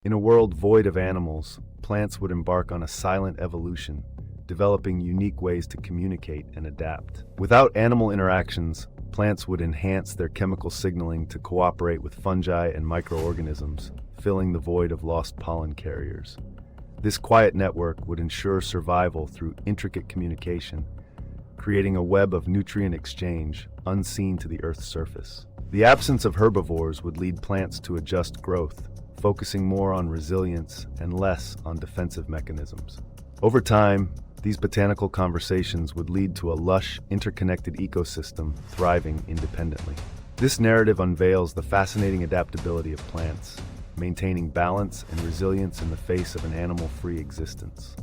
In a world void of animals, plants would embark on a silent evolution, developing unique ways to communicate and adapt. Without animal interactions, plants would enhance their chemical signaling to cooperate with fungi and microorganisms, filling the void of lost pollen carriers. This quiet network would ensure survival through intricate communication, creating a web of nutrient exchange unseen to the Earth's surface. The absence of herbivores would lead plants to adjust growth, focusing more on resilience and less on defensive mechanisms. Over time, these botanical conversations would lead to a lush, interconnected ecosystem thriving independently. This narrative unveils the fascinating adaptability of plants, maintaining balance and resilience in the face of an animal-free existence.